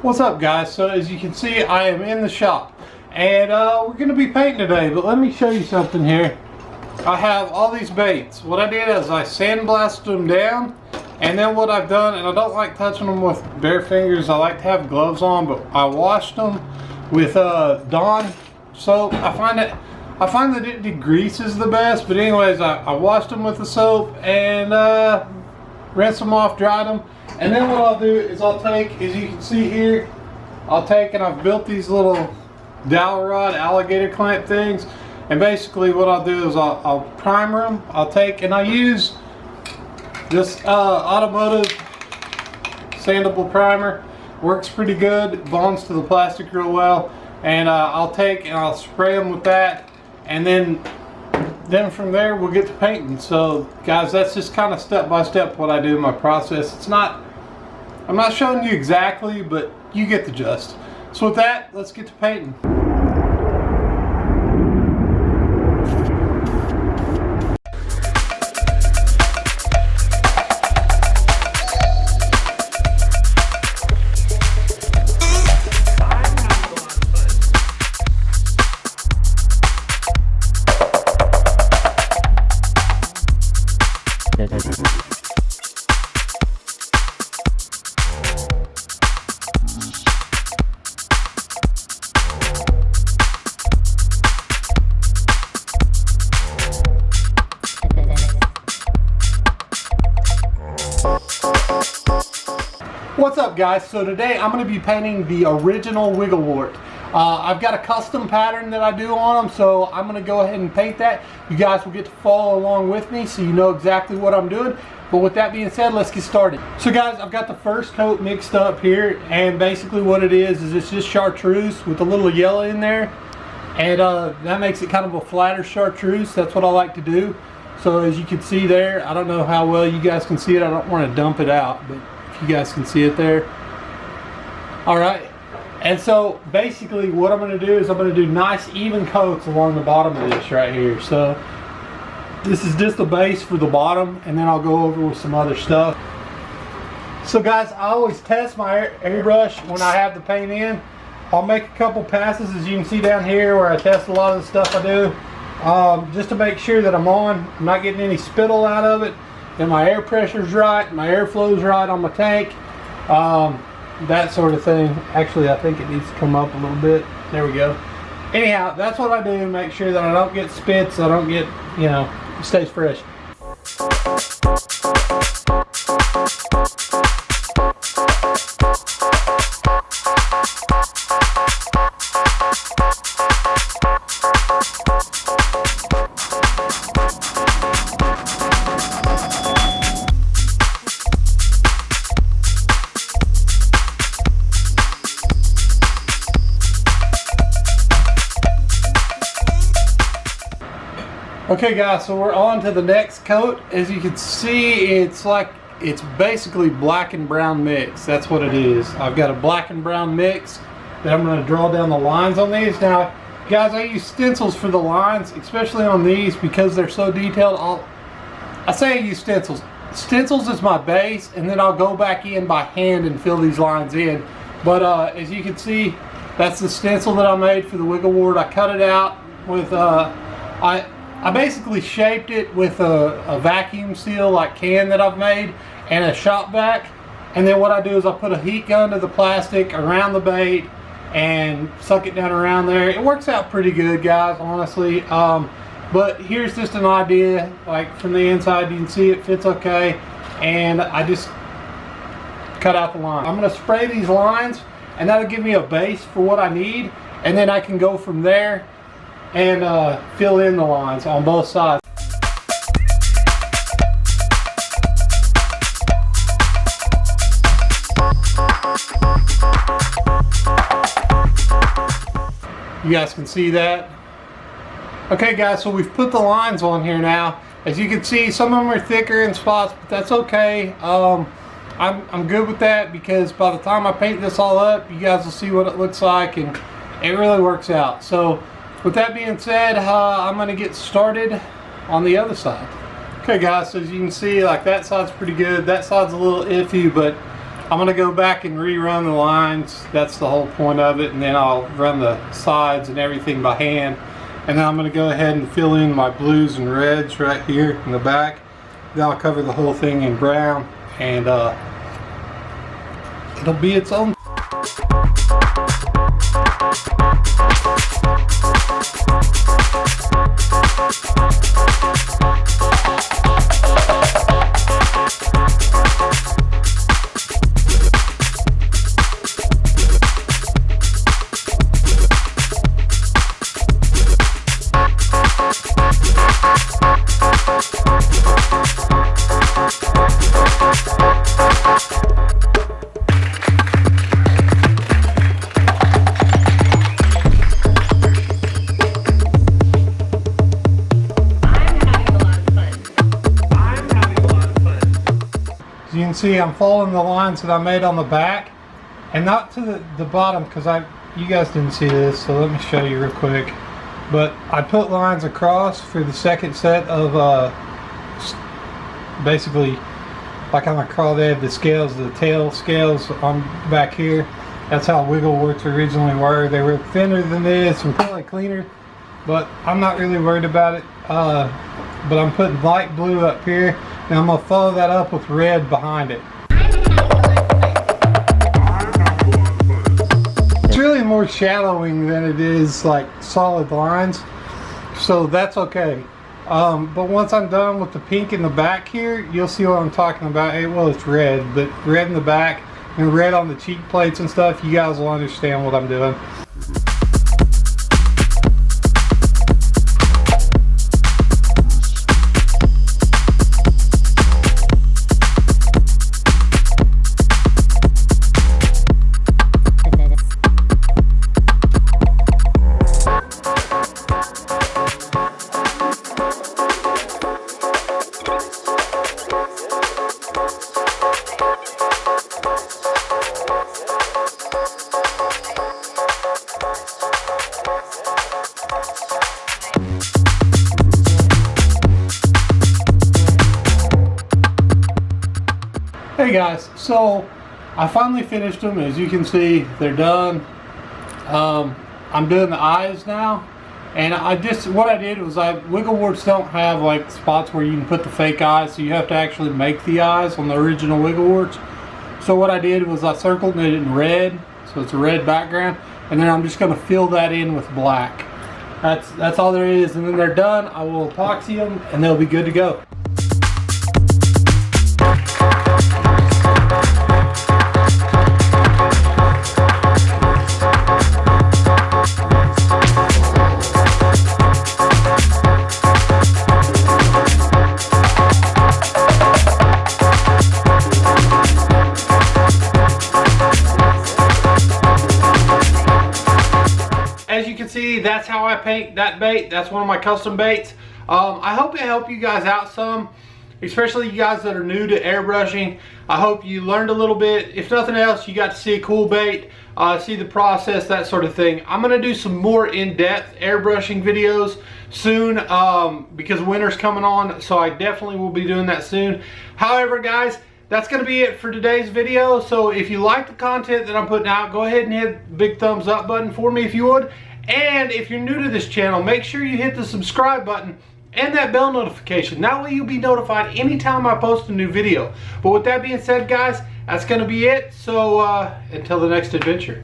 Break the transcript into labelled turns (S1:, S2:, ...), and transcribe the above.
S1: What's up, guys? So as you can see, I am in the shop and we're going to be painting today, but let me show you something here. I have all these baits. What I did is I sandblasted them down, and then what I've done, and I don't like touching them with bare fingers, I like to have gloves on, but I washed them with Dawn soap. I find that it degreases the best, but anyways, I washed them with the soap and rinse them off, dried them. And then what I'll do is I'll take, as you can see here, I'll take and I've built these little dowel rod alligator clamp things. And basically what I'll do is I'll primer them. I'll take and I use this automotive sandable primer. Works pretty good, bonds to the plastic real well. And I'll take and I'll spray them with that. And then from there we'll get to painting. So guys, that's just kind of step by step what I do in my process. I'm not showing you exactly, but you get the gist. So with that, let's get to painting. What's up, guys? So today I'm going to be painting the original Wiggle Wart. I've got a custom pattern that I do on them, so I'm going to go ahead and paint that. You guys will get to follow along with me so you know exactly what I'm doing. But with that being said, let's get started. So guys, I've got the first coat mixed up here, and basically what it is it's just chartreuse with a little yellow in there, and that makes it kind of a flatter chartreuse. That's what I like to do. So as you can see there, I don't know how well you guys can see it. I don't want to dump it out, but you guys can see it there. Alright, and so basically what I'm going to do is I'm going to do nice even coats along the bottom of this right here. So this is just the base for the bottom, and then I'll go over with some other stuff. So guys, I always test my airbrush when I have the paint in. I'll make a couple passes, as you can see down here, where I test a lot of the stuff I do, just to make sure that I'm not getting any spittle out of it, and my air pressure's right, my airflow's right on my tank, that sort of thing. Actually, I think it needs to come up a little bit. There we go. Anyhow, that's what I do, make sure that I don't get spits, I don't get, you know, it stays fresh. Okay guys, so we're on to the next coat. As you can see, it's basically black and brown mix. That's what it is. I've got a black and brown mix that I'm going to draw down the lines on these. Now guys, I use stencils for the lines, especially on these because they're so detailed. I say I use stencils. Stencils is my base, and then I'll go back in by hand and fill these lines in. But as you can see, that's the stencil that I made for the Wiggle Wart. I cut it out with I basically shaped it with a vacuum seal like can that I've made and a shop vac, and then what I do is I put a heat gun to the plastic around the bait and suck it down around there. It works out pretty good, guys, honestly. But here's just an idea, like from the inside you can see it fits okay, and I just cut out the line. I'm going to spray these lines, and that'll give me a base for what I need, and then I can go from there and fill in the lines on both sides. You guys can see that. Okay guys, so we've put the lines on here now. As you can see, some of them are thicker in spots, but that's okay. I'm good with that, because by the time I paint this all up, you guys will see what it looks like, and it really works out. So with that being said, I'm going to get started on the other side. Okay guys, so as you can see, like that side's pretty good. That side's a little iffy, but I'm gonna go back and rerun the lines. That's the whole point of it, and then I'll run the sides and everything by hand. And then I'm gonna go ahead and fill in my blues and reds right here in the back. Then I'll cover the whole thing in brown, and it'll be its own. As you can see, I'm following the lines that I made on the back, and not to the bottom, because you guys didn't see this, so let me show you real quick. But I put lines across for the second set of basically, like on my crawdad, the scales, the tail scales on back here. That's how wiggle warts originally were. They were thinner than this and probably cleaner, but I'm not really worried about it. But I'm putting light blue up here, and I'm gonna follow that up with red behind it. It's really more shadowing than it is like solid lines, so that's okay. But once I'm done with the pink in the back here, you'll see what I'm talking about. Well, it's red, but red in the back and red on the cheek plates and stuff. You guys will understand what I'm doing. Hey guys, so I finally finished them. As you can see, they're done. I'm doing the eyes now, and what I did was wiggle warts don't have like spots where you can put the fake eyes, so you have to actually make the eyes on the original wiggle warts. So what I did was I circled it in red, so it's a red background, and then I'm just going to fill that in with black. That's all there is, and then they're done. I will epoxy them, and they'll be good to go. As you can see, that's how I paint that bait. That's one of my custom baits. I hope it helped you guys out some, especially you guys that are new to airbrushing. I hope you learned a little bit. If nothing else, you got to see a cool bait, see the process, that sort of thing. I'm going to do some more in-depth airbrushing videos soon because winter's coming on, so I definitely will be doing that soon. However, guys, that's going to be it for today's video. So if you like the content that I'm putting out, go ahead and hit the big thumbs up button for me if you would. And if you're new to this channel, make sure you hit the subscribe button and that bell notification. That way you'll be notified anytime I post a new video. But with that being said, guys, that's going to be it. So until the next adventure.